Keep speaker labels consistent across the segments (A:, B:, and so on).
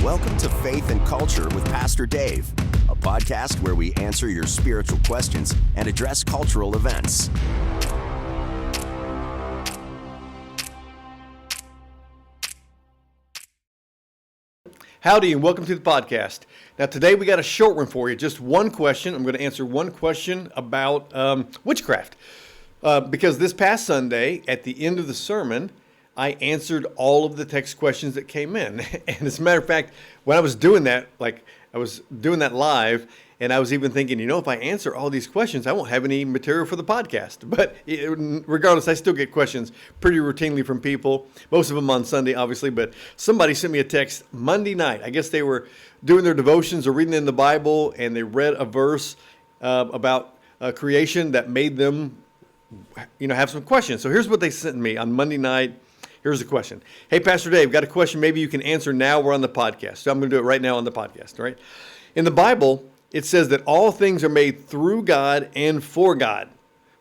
A: Welcome to Faith and Culture with Pastor Dave, a podcast where we answer your spiritual questions and address cultural events.
B: Howdy and welcome to the podcast. Now today we got a short one for you, just one question. I'm going to answer one question about witchcraft. Because this past Sunday, at the end of the sermon, I answered all of the text questions that came in. And as a matter of fact, when I was doing that, I was doing that live, and I was even thinking, if I answer all these questions, I won't have any material for the podcast. But regardless, I still get questions pretty routinely from people, most of them on Sunday, obviously. But somebody sent me a text Monday night. I guess they were doing their devotions or reading in the Bible, and they read a verse about creation that made them, have some questions. So here's what they sent me on Monday night. Here's the question. Hey, Pastor Dave, got a question maybe you can answer now. We're on the podcast. So I'm going to do it right now on the podcast, all right? In the Bible, it says that all things are made through God and for God.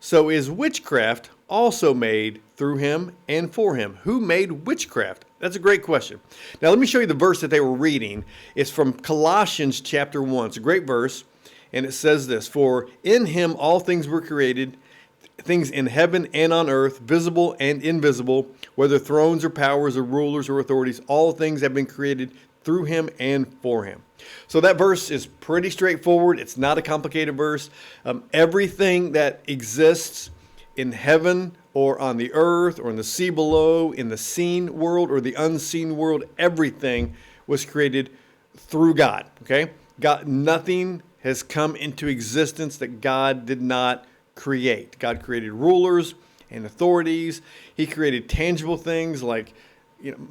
B: So is witchcraft also made through him and for him? Who made witchcraft? That's a great question. Now, let me show you the verse that they were reading. It's from Colossians chapter 1. It's a great verse, and it says this, "For in him all things were created, things in heaven and on earth, visible and invisible, whether thrones or powers or rulers or authorities, all things have been created through him and for him." So that verse is pretty straightforward. It's not a complicated verse. Everything that exists in heaven or on the earth or in the sea below, in the seen world or the unseen world, everything was created through God, okay? God, nothing has come into existence that God did not create. God created rulers and authorities. He created tangible things like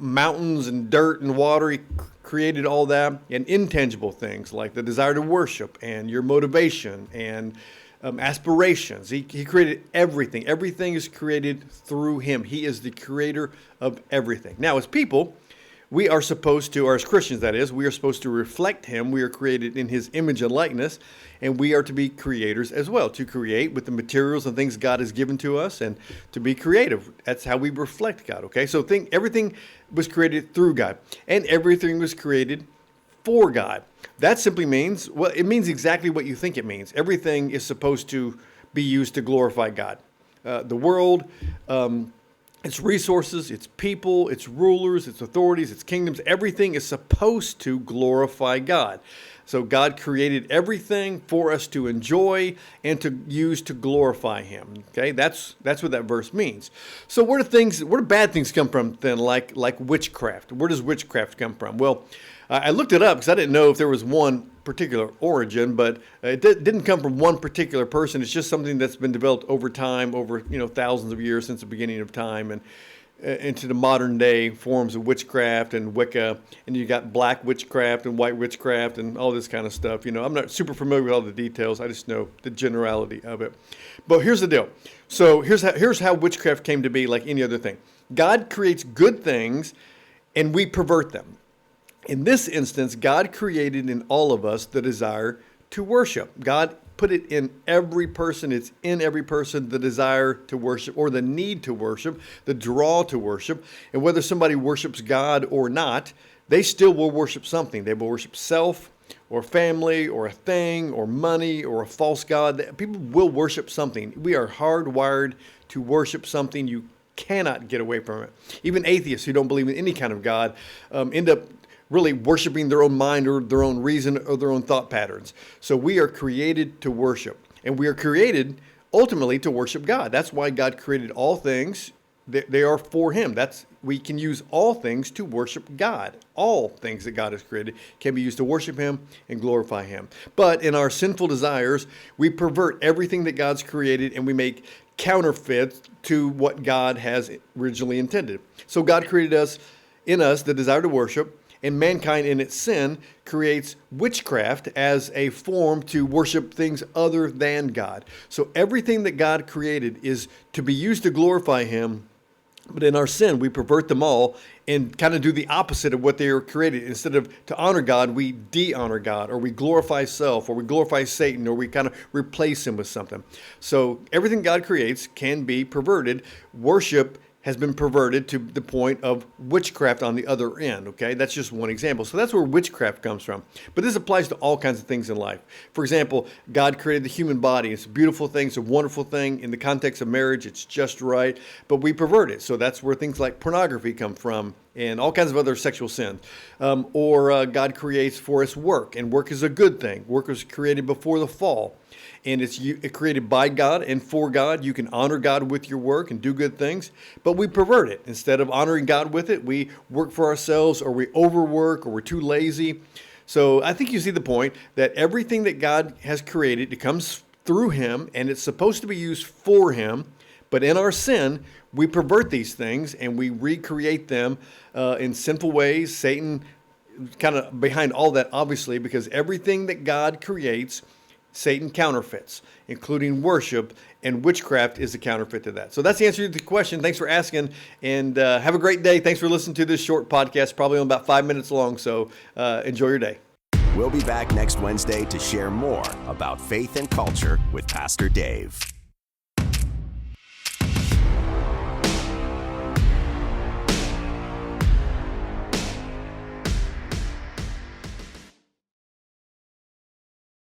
B: mountains and dirt and water. He created all that, and intangible things like the desire to worship and your motivation and aspirations. He created everything. Everything is created through him. He is the creator of everything. Now, as people, we are supposed to, or as Christians that is, we are supposed to reflect him. We are created in his image and likeness, and we are to be creators as well, to create with the materials and things God has given to us and to be creative. That's how we reflect God, okay? So everything was created through God, and everything was created for God. That simply means, well, it means exactly what you think it means. Everything is supposed to be used to glorify God. The world, its resources, its people, its rulers, its authorities, its kingdoms, everything is supposed to glorify God. So God created everything for us to enjoy and to use to glorify him. Okay, that's what that verse means. So where do bad things come from then, like witchcraft? Where does witchcraft come from? Well, I looked it up because I didn't know if there was one particular origin, but it didn't come from one particular person. It's just something that's been developed over time, over thousands of years since the beginning of time, and into the modern day forms of witchcraft and Wicca, and you got black witchcraft and white witchcraft and all this kind of stuff. I'm not super familiar with all the details. I just know the generality of it. But here's the deal. So here's how witchcraft came to be, like any other thing. God creates good things, and we pervert them. In this instance, God created in all of us the desire to worship. God put it in every person. It's in every person, the desire to worship or the need to worship, the draw to worship. And whether somebody worships God or not, they still will worship something. They will worship self or family or a thing or money or a false god. People will worship something. We are hardwired to worship something. You cannot get away from it. Even atheists who don't believe in any kind of God end up really worshiping their own mind or their own reason or their own thought patterns. So we are created to worship, and we are created ultimately to worship God. That's why God created all things. They are for him. We can use all things to worship God. All things that God has created can be used to worship him and glorify him. But in our sinful desires, we pervert everything that God's created, and we make counterfeits to what God has originally intended. So God created in us the desire to worship, and mankind in its sin creates witchcraft as a form to worship things other than God. So everything that God created is to be used to glorify him, but in our sin, we pervert them all and kind of do the opposite of what they were created. Instead of to honor God, we de-honor God, or we glorify self, or we glorify Satan, or we kind of replace him with something. So everything God creates can be perverted. Worship has been perverted to the point of witchcraft on the other end, okay? That's just one example. So that's where witchcraft comes from. But this applies to all kinds of things in life. For example, God created the human body. It's a beautiful thing. It's a wonderful thing. In the context of marriage, it's just right. But we pervert it. So that's where things like pornography come from and all kinds of other sexual sins. God creates for us work, and work is a good thing. Work was created before the fall. And it's created by God and for God. You can honor God with your work and do good things, but we pervert it. Instead of honoring God with it, we work for ourselves, or we overwork, or we're too lazy. So I think you see the point that everything that God has created, it comes through Him, and it's supposed to be used for Him. But in our sin, we pervert these things and we recreate them in sinful ways. Satan kind of behind all that, obviously, because everything that God creates, Satan counterfeits, including worship, and witchcraft is a counterfeit to that. So that's the answer to the question. Thanks for asking, and have a great day. Thanks for listening to this short podcast, probably only about 5 minutes long, so enjoy your day.
A: We'll be back next Wednesday to share more about faith and culture with Pastor Dave.